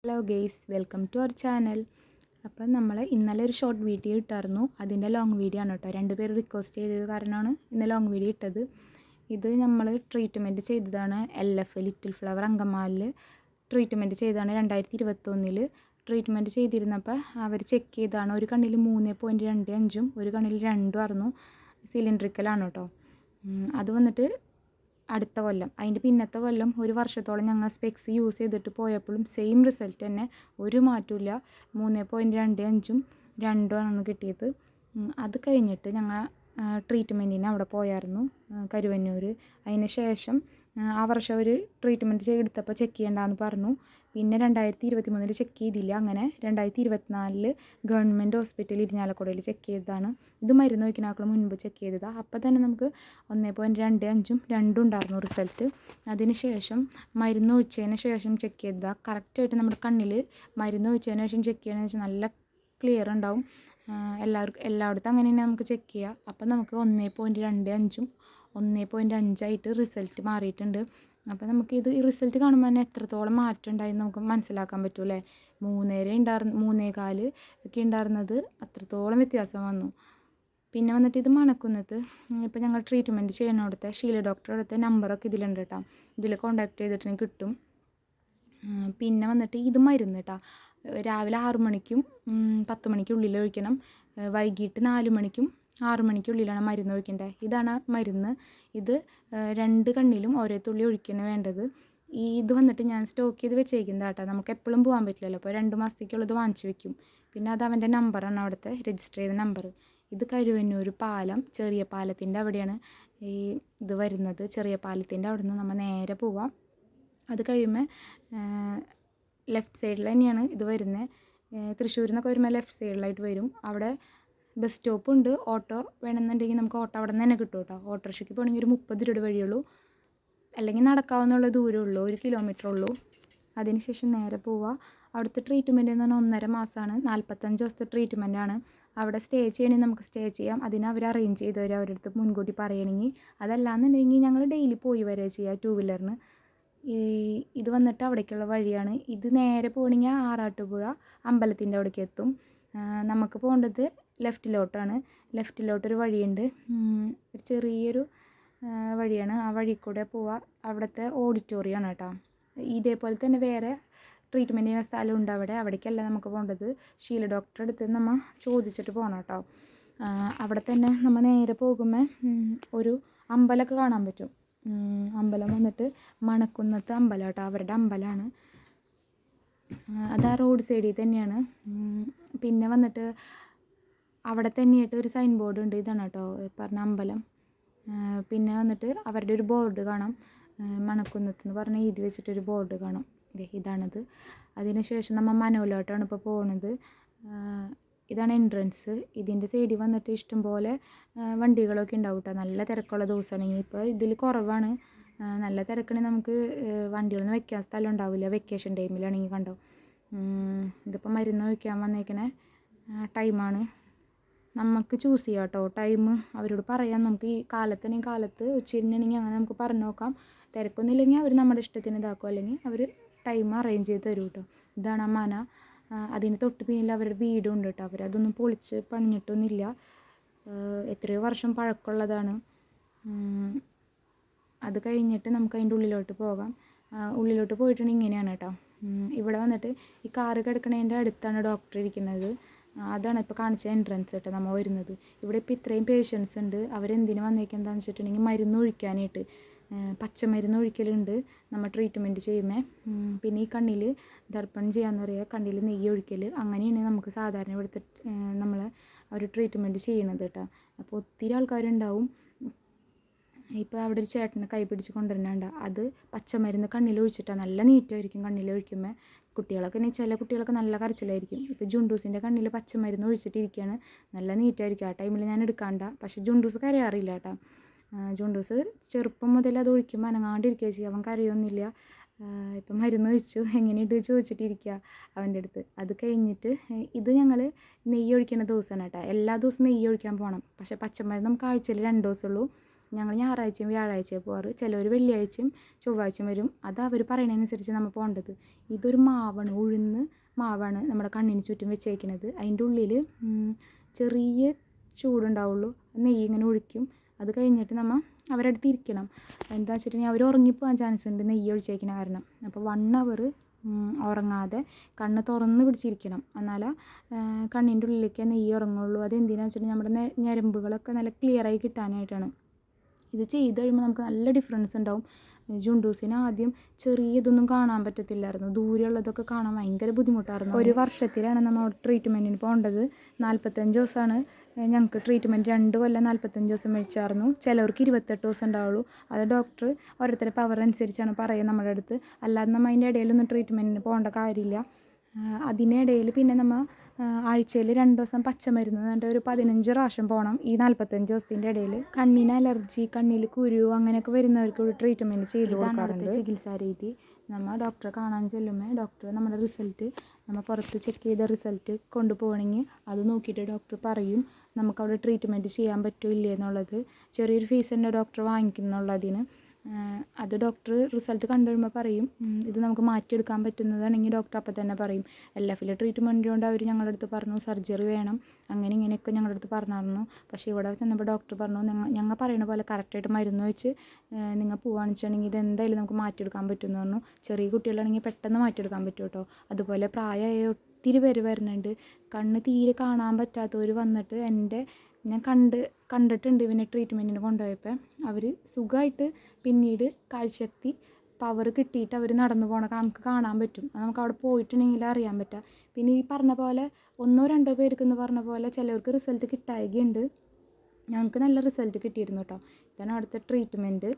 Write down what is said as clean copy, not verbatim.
Hello guys, welcome to our channel. അപ്പം നമ്മൾ ഇന്നലെ ഒരു ഷോർട്ട് വീഡിയോ ഇട്ടായിരുന്നു. അതിൻ്റെ ലോങ് വീഡിയോ ആണ് കേട്ടോ. 2 പേര് റിക്വസ്റ്റ് ചെയ്തത് കാരണമാണ് ഇന്ന് ലോങ് വീഡിയോ ഇട്ടത്. ഇത് നമ്മൾ ട്രീറ്റ്മെൻറ്റ് ചെയ്തതാണ് LF ലിറ്റിൽ ഫ്ലവർ അങ്കമാലിൽ ട്രീറ്റ്മെൻറ്റ് ചെയ്തതാണ് 2021. ട്രീറ്റ്മെൻറ്റ് ചെയ്തിരുന്നപ്പോൾ അവർ ചെക്ക് ചെയ്തതാണ്. ഒരു കണ്ണിൽ 3.25 ഒരു കണ്ണിൽ 2 ആയിരുന്നു. സിലിണ്ട്രിക്കലാണ് കേട്ടോ. അത് വന്നിട്ട് അടുത്ത കൊല്ലം, അതിൻ്റെ പിന്നത്തെ കൊല്ലം ഒരു വർഷത്തോളം ഞങ്ങൾ സ്പെക്സ് യൂസ് ചെയ്തിട്ട് പോയപ്പോഴും സെയിം റിസൾട്ട് തന്നെ, ഒരു മാറ്റമില്ല. 3.25 2 ആണെന്ന് കിട്ടിയത്. അത് കഴിഞ്ഞിട്ട് ഞങ്ങൾ ട്രീറ്റ്മെൻറ്റിന് അവിടെ പോയായിരുന്നു, കരുവന്നൂർ. അതിന് ശേഷം ആ വർഷം അവർ ട്രീറ്റ്മെൻറ്റ് ചെയ്തെടുത്തപ്പോൾ ചെക്ക് ചെയ്യേണ്ടെന്ന് പറഞ്ഞു. പിന്നെ 2023 ചെക്ക് ചെയ്തില്ല. അങ്ങനെ 2024 ഗവൺമെൻറ് ഹോസ്പിറ്റൽ ഇരിഞ്ഞാലക്കുടയിൽ ചെക്ക് ചെയ്തതാണ്. ഇത് മരുന്ന് വയ്ക്കുന്നതിനേക്കാൾ മുൻപ് ചെക്ക് ചെയ്തതാണ്. അപ്പോൾ തന്നെ നമുക്ക് 1.25 2 ഉണ്ടായിരുന്നു റിസൾട്ട്. അതിന് ശേഷം മരുന്ന് ഒഴിച്ചതിന് ശേഷം ചെക്ക് ചെയ്തതാണ്. കറക്റ്റായിട്ട് നമ്മുടെ കണ്ണിൽ മരുന്ന് ഒഴിച്ചതിന് ശേഷം ചെക്ക് ചെയ്യണമെന്ന് വെച്ചാൽ നല്ല ക്ലിയർ ഉണ്ടാവും. എല്ലായിടത്തും അങ്ങനെ തന്നെ നമുക്ക് ചെക്ക് ചെയ്യാം. അപ്പം നമുക്ക് 1.25 1.5 റിസൾട്ട് മാറിയിട്ടുണ്ട്. അപ്പോൾ നമുക്കിത് ഈ റിസൾട്ട് കാണുമ്പോൾ തന്നെ എത്രത്തോളം മാറ്റം ഉണ്ടായെന്ന് നമുക്ക് മനസ്സിലാക്കാൻ പറ്റുമല്ലേ. 3.25 ഒക്കെ ഉണ്ടായിരുന്നത് അത്രത്തോളം വ്യത്യാസം വന്നു. പിന്നെ വന്നിട്ട് ഇത് മണക്കുന്നത്, ഇപ്പോൾ ഞങ്ങൾ ട്രീറ്റ്മെൻറ്റ് ചെയ്യുന്നിടത്തെ ഷീല ഡോക്ടറുടെ അടുത്ത നമ്പറൊക്കെ ഇതിലുണ്ട് കേട്ടോ. ഇതിൽ കോൺടാക്ട് ചെയ്തിട്ടുണ്ടെങ്കിൽ കിട്ടും. പിന്നെ വന്നിട്ട് ഇത് മരുന്ന് കേട്ടോ. രാവിലെ 6 മണിക്കും 10 മണിക്കുള്ളിൽ ഒഴിക്കണം. വൈകിട്ട് 4 മണിക്കും 6 മണിക്കുള്ളിലാണ് മരുന്ന് ഒഴിക്കേണ്ടത്. ഇതാണ് മരുന്ന്. ഇത് 2 കണ്ണിലും ഓരോ തുള്ളി ഒഴിക്കണം വേണ്ടത്. ഇത് വന്നിട്ട് ഞാൻ സ്റ്റോക്ക് ചെയ്ത് വെച്ചേക്കുന്നത് കേട്ടോ. നമുക്ക് എപ്പോഴും പോകാൻ പറ്റില്ലല്ലോ. അപ്പോൾ 2 മാസത്തേക്കുള്ളത് വാങ്ങിച്ച് വെക്കും. പിന്നെ അത് അവൻ്റെ നമ്പറാണ്, അവിടുത്തെ രജിസ്റ്റർ ചെയ്ത നമ്പർ. ഇത് കരുവന്നൂർ പാലം, ചെറിയ പാലത്തിൻ്റെ അവിടെയാണ് ഈ ഇത് വരുന്നത്. ചെറിയ പാലത്തിൻ്റെ അവിടെ നിന്ന് നമ്മൾ നേരെ പോവാം. അത് കഴിയുമ്പോൾ ലെഫ്റ്റ് സൈഡിൽ തന്നെയാണ് ഇത് വരുന്നത്. തൃശ്ശൂരിൽ നിന്നൊക്കെ വരുമ്പോൾ ലെഫ്റ്റ് സൈഡിലായിട്ട് വരും. അവിടെ ബസ് സ്റ്റോപ്പ് ഉണ്ട്. ഓട്ടോ വേണമെന്നുണ്ടെങ്കിൽ നമുക്ക് ഓട്ടോ അവിടെ നിന്ന് തന്നെ കിട്ടും കേട്ടോ. ഓട്ടോറിക്ഷയ്ക്ക് പോകണമെങ്കിൽ ഒരു 30 രൂപ വഴിയുള്ളൂ, അല്ലെങ്കിൽ നടക്കാവുന്നുള്ള ദൂരമുള്ളൂ, 1 കിലോമീറ്റർ ഉള്ളൂ. അതിനുശേഷം നേരെ പോവുക. അവിടുത്തെ ട്രീറ്റ്മെൻറ്റ് എന്ന് പറഞ്ഞാൽ 1.5 മാസമാണ്. 45 ദിവസത്തെ ട്രീറ്റ്മെൻറ്റാണ്. അവിടെ സ്റ്റേ ചെയ്യണമെങ്കിൽ നമുക്ക് സ്റ്റേ ചെയ്യാം. അതിന് അവർ അറേഞ്ച് ചെയ്ത് തരും, അവരുടെ അടുത്ത് മുൻകൂട്ടി പറയണമെങ്കിൽ. അതല്ലാന്നുണ്ടെങ്കിൽ ഞങ്ങൾ ഡെയിലി പോയി വരിക ചെയ്യുക 2 വീലറിന്. ഇത് വന്നിട്ട് അവിടേക്കുള്ള വഴിയാണ്. ഇത് നേരെ പോകണമെങ്കിൽ ആറാട്ടുപുഴ അമ്പലത്തിൻ്റെ അവിടേക്ക് എത്തും. നമുക്ക് പോകേണ്ടത് ലെഫ്റ്റിലോട്ടാണ്. ലെഫ്റ്റിലോട്ടൊരു വഴിയുണ്ട്, ഒരു ചെറിയൊരു വഴിയാണ്. ആ വഴി കൂടെ പോവുക. അവിടുത്തെ ഓഡിറ്റോറിയമാണ് കേട്ടോ. ഇതേപോലെ തന്നെ വേറെ ട്രീറ്റ്മെൻറ്റ് ചെയ്യുന്ന സ്ഥലമുണ്ട് അവിടേക്കല്ല നമുക്ക് പോകേണ്ടത്. ഷീല ഡോക്ടറെ അടുത്ത് നമ്മൾ ചോദിച്ചിട്ട് പോകണം കേട്ടോ. അവിടെ തന്നെ നമ്മൾ നേരെ പോകുമ്പോൾ ഒരു അമ്പലമൊക്കെ കാണാൻ പറ്റും. അമ്പലം വന്നിട്ട് മണക്കുന്നത്ത് അമ്പലം കേട്ടോ, അവരുടെ അമ്പലമാണ്. അത് ആ റോഡ് സൈഡിൽ തന്നെയാണ്. പിന്നെ വന്നിട്ട് അവിടെ തന്നെയായിട്ട് ഒരു സൈൻ ബോർഡ് ഉണ്ട്. ഇതാണ് കേട്ടോ പറഞ്ഞ അമ്പലം. പിന്നെ വന്നിട്ട് അവരുടെ ഒരു ബോർഡ് കാണാം, മണക്കുന്നത്ത് എന്ന് പറഞ്ഞ് എഴുതി വെച്ചിട്ടൊരു ബോർഡ് കാണാം. ഇതാണത്. അതിന് ശേഷം നമ്മൾ മനോലോട്ടാണ് ഇപ്പോൾ പോകുന്നത്. ഇതാണ് എൻട്രൻസ്. ഇതിൻ്റെ സൈഡിൽ വന്നിട്ട് ഇഷ്ടംപോലെ വണ്ടികളൊക്കെ ഉണ്ടാവും കേട്ടോ. നല്ല തിരക്കുള്ള ദിവസമാണെങ്കിൽ, ഇപ്പോൾ ഇതിൽ കുറവാണ്. നല്ല തിരക്കാണെങ്കിൽ നമുക്ക് വണ്ടികളൊന്നും വെക്കാൻ സ്ഥലം ഉണ്ടാവില്ല വെക്കേഷൻ ടൈമിലാണെങ്കിൽ. കണ്ടോ, ഇതിപ്പോൾ മരുന്ന് ഒഴിക്കാൻ വന്നേക്കണ ടൈമാണ്. നമുക്ക് ചൂസ് ചെയ്യാം കേട്ടോ ടൈം. അവരോട് പറയാം, നമുക്ക് ഈ കാലത്താണെങ്കിൽ കാലത്ത്, ഉച്ചരിനാണെങ്കിൽ അങ്ങനെ നമുക്ക് പറഞ്ഞു നോക്കാം. തിരക്കൊന്നും ഇല്ലെങ്കിൽ അവർ നമ്മുടെ ഇഷ്ടത്തിന് ഇതാക്കും, അല്ലെങ്കിൽ അവർ ടൈം അറേഞ്ച് ചെയ്ത് തരും കേട്ടോ. ഇതാണ് ആ മന. അതിന് തൊട്ട് പിന്നിൽ അവരുടെ വീടും ഉണ്ട് കേട്ടോ. അവരതൊന്നും പൊളിച്ച് പണിഞ്ഞിട്ടൊന്നുമില്ല. എത്രയോ വർഷം പഴക്കമുള്ളതാണ്. അത് കഴിഞ്ഞിട്ട് നമുക്ക് അതിൻ്റെ ഉള്ളിലോട്ട് പോകാം. ഉള്ളിലോട്ട് പോയിട്ടുണ്ടെങ്കിൽ ഇങ്ങനെയാണ് കേട്ടോ. ഇവിടെ വന്നിട്ട് ഈ കാറ് കിടക്കണതിൻ്റെ അടുത്താണ് ഡോക്ടർ ഇരിക്കുന്നത്. അതാണ് ഇപ്പോൾ കാണിച്ച എൻട്രൻസ് കേട്ടോ നമ്മൾ വരുന്നത്. ഇവിടെ ഇപ്പോൾ ഇത്രയും പേഷ്യൻസ് ഉണ്ട്. അവരെന്തിനു വന്നേക്കെന്താണെന്ന് വെച്ചിട്ടുണ്ടെങ്കിൽ മരുന്ന് ഒഴിക്കാനായിട്ട്. പച്ചമരുന്ന് ഒഴിക്കലുണ്ട് നമ്മൾ ട്രീറ്റ്മെൻറ്റ് ചെയ്യുമ്പോൾ. പിന്നെ ഈ കണ്ണിൽ ദർപ്പണം ചെയ്യാമെന്ന് പറയുക, കണ്ണിൽ നെയ്യ് ഒഴിക്കൽ. അങ്ങനെയാണ് നമുക്ക് സാധാരണ ഇവിടുത്തെ നമ്മൾ അവർ ട്രീറ്റ്മെൻറ്റ് ചെയ്യണത് കേട്ടോ. അപ്പോൾ ഒത്തിരി ആൾക്കാരുണ്ടാവും. ഇപ്പോൾ അവിടെ ഒരു ചേട്ടനെ കൈ പിടിച്ച് കൊണ്ടുവരുന്നുണ്ട്. അത് പച്ചമരുന്ന് കണ്ണിൽ ഒഴിച്ചിട്ടാണ്. നല്ല നീറ്റായിരിക്കും കണ്ണിൽ ഒഴിക്കുമ്പോൾ. കുട്ടികളൊക്കെ ചില കുട്ടികളൊക്കെ നല്ല കരച്ചിലായിരിക്കും. ഇപ്പോൾ ജുണ്ടൂസിൻ്റെ കണ്ണിൽ പച്ചമരുന്ന് ഒഴിച്ചിട്ടിരിക്കുകയാണ്. നല്ല നീറ്റായിരിക്കും. ആ ടൈമിൽ ഞാൻ എടുക്കാണ്ട. പക്ഷേ ജുണ്ടൂസ് കരയാറില്ല കേട്ടോ. ജുണ്ടൂസ് ചെറുപ്പം മുതൽ അത് ഒഴിക്കുമ്പോൾ അനങ്ങാണ്ടിരിക്കുക ചെയ്യുക. അവൻ കരയൊന്നുമില്ല. ഇപ്പം മരുന്ന് ഒഴിച്ചു എങ്ങനെയുണ്ട് ചോദിച്ചിട്ടിരിക്കുക അവൻ്റെ അടുത്ത്. അത് കഴിഞ്ഞിട്ട് ഇത് ഞങ്ങൾ നെയ്യ് ഒഴിക്കുന്ന ദിവസമാണ് കേട്ടോ. എല്ലാ ദിവസവും നെയ്യ് ഒഴിക്കാൻ പോകണം. പക്ഷേ പച്ചമരുന്ന് നമുക്ക് ആഴ്ചയിൽ 2 ദിവസമുള്ളൂ. ഞങ്ങൾ ഞായറാഴ്ചയും വ്യാഴാഴ്ചയും പോകാറ്. ചിലർ വെള്ളിയാഴ്ചയും ചൊവ്വാഴ്ചയും വരും. അത് അവർ പറയുന്നതനുസരിച്ച് നമ്മൾ പോകേണ്ടത്. ഇതൊരു മാവാണ്, ഉഴുന്ന് മാവാണ് നമ്മുടെ കണ്ണിന് ചുറ്റും വെച്ചേക്കുന്നത്. അതിൻ്റെ ഉള്ളിൽ ചെറിയ ചൂടുണ്ടാവുള്ളൂ. നെയ്യ് ഇങ്ങനെ ഒഴിക്കും. അത് കഴിഞ്ഞിട്ട് നമ്മൾ അവരുടെ അടുത്ത് ഇരിക്കണം. എന്താ വെച്ചിട്ടുണ്ടെങ്കിൽ അവർ ഉറങ്ങിപ്പോകാൻ ചാൻസ് ഉണ്ട് നെയ്യ് ഒഴിച്ചേക്കുന്ന കാരണം. അപ്പോൾ 1 hour ഉറങ്ങാതെ കണ്ണ് തുറന്ന് പിടിച്ചിരിക്കണം. എന്നാലേ കണ്ണിൻ്റെ ഉള്ളിലേക്ക് നെയ്യ് ഉറങ്ങുള്ളൂ. അതെന്തിനാണെന്ന് വെച്ചിട്ടുണ്ടെങ്കിൽ നമ്മുടെ ഞരമ്പുകളൊക്കെ നല്ല ക്ലിയറായി കിട്ടാനായിട്ടാണ്. ഇത് ചെയ്ത് കഴിയുമ്പോൾ നമുക്ക് നല്ല ഡിഫറൻസ് ഉണ്ടാവും. ജുണ്ടൂസിന് ആദ്യം ചെറിയതൊന്നും കാണാൻ പറ്റത്തില്ലായിരുന്നു. ദൂരെയുള്ളതൊക്കെ കാണാൻ ഭയങ്കര ബുദ്ധിമുട്ടായിരുന്നു. 1 വർഷത്തിലാണ് നമ്മൾ ട്രീറ്റ്മെൻറ്റിന് പോകേണ്ടത്. 45 ദിവസമാണ് ഞങ്ങൾക്ക് ട്രീറ്റ്മെൻറ്റ്. 2 കൊല്ലം 45 ദിവസം മേടിച്ചായിരുന്നു. ചിലവർക്ക് 28 ദിവസം ഉണ്ടാവുള്ളൂ. അത് ഡോക്ടർ ഓരോരുത്തരുടെ പവർ അനുസരിച്ചാണ് പറയുക നമ്മുടെ അടുത്ത്. അല്ലാതെ നമ്മൾ അതിൻ്റെ ഇടയിലൊന്നും ട്രീറ്റ്മെൻറ്റിന് പോകേണ്ട കാര്യമില്ല. അതിനിടയിൽ പിന്നെ നമ്മൾ ആഴ്ചയിൽ 2 ദിവസം പച്ചമരുന്ന് എന്നിട്ട് ഒരു 15 പ്രാവശ്യം പോകണം. ഈ 45 ദിവസത്തിൻ്റെ ഇടയിൽ കണ്ണിന് അലർജി, കണ്ണിൽ കുരു അങ്ങനെയൊക്കെ വരുന്നവർക്ക് ഒരു ട്രീറ്റ്മെൻറ്റ് ചെയ്ത് കൊടുക്കാറുണ്ട്. ചികിത്സാ രീതി നമ്മൾ ഡോക്ടറെ കാണാൻ ചെല്ലുമ്പോൾ ഡോക്ടർ നമ്മുടെ റിസൾട്ട് നമ്മൾ പുറത്ത് ചെക്ക് ചെയ്ത റിസൾട്ട് കൊണ്ടുപോകണമെങ്കിൽ അത് നോക്കിയിട്ട് ഡോക്ടർ പറയും നമുക്കവിടെ ട്രീറ്റ്മെൻറ്റ് ചെയ്യാൻ പറ്റുമോ ഇല്ലേ എന്നുള്ളത്. ചെറിയൊരു ഫീസ് തന്നെ ഡോക്ടർ വാങ്ങിക്കുന്നുള്ളതിന്. അത് ഡോക്ടർ റിസൾട്ട് കണ്ടു കഴിയുമ്പോൾ പറയും ഇത് നമുക്ക് മാറ്റിയെടുക്കാൻ പറ്റുന്നതാണെങ്കിൽ ഡോക്ടർ അപ്പം തന്നെ പറയും. LFL ട്രീറ്റ്മെൻറ്റ് കൊണ്ട് അവർ ഞങ്ങളുടെ അടുത്ത് പറഞ്ഞു സർജറി വേണം, അങ്ങനെ ഇങ്ങനെയൊക്കെ ഞങ്ങളുടെ അടുത്ത് പറഞ്ഞിരുന്നു. പക്ഷേ ഇവിടെ ചെന്നപ്പോൾ ഡോക്ടർ പറഞ്ഞു ഞങ്ങൾ പറയുന്ന പോലെ കറക്റ്റായിട്ട് മരുന്ന് വെച്ച് നിങ്ങൾ പോവുകയാണെന്ന് വെച്ചിട്ടുണ്ടെങ്കിൽ ഇത് എന്തായാലും നമുക്ക് മാറ്റിയെടുക്കാൻ പറ്റുമെന്ന് പറഞ്ഞു. ചെറിയ കുട്ടികളാണെങ്കിൽ പെട്ടെന്ന് മാറ്റിയെടുക്കാൻ പറ്റും കേട്ടോ. അതുപോലെ പ്രായമായ ഒത്തിരി പേര് വരുന്നുണ്ട്. കണ്ണ് തീരെ കാണാൻ പറ്റാത്തവർ വന്നിട്ട് ഞാൻ കണ്ടിട്ടുണ്ട് ഇവനെ ട്രീറ്റ്മെൻറ്റിന് കൊണ്ടുപോയപ്പോൾ. അവർ സുഖമായിട്ട് പിന്നീട് കാഴ്ചശക്തി പവർ കിട്ടിയിട്ട് അവർ നടന്നു പോകണ നമുക്ക് കാണാൻ പറ്റും. അത് നമുക്ക് അവിടെ പോയിട്ടുണ്ടെങ്കിൽ അറിയാൻ പറ്റുക. പിന്നെ ഈ പറഞ്ഞ പോലെ 1-2 പേർക്കെന്ന് പറഞ്ഞ പോലെ ചിലവർക്ക് റിസൾട്ട് കിട്ടായികയുണ്ട്. ഞങ്ങൾക്ക് നല്ല റിസൾട്ട് കിട്ടിയിരുന്നു കേട്ടോ. ഇതാണ് അവിടുത്തെ ട്രീറ്റ്മെൻറ്റ്.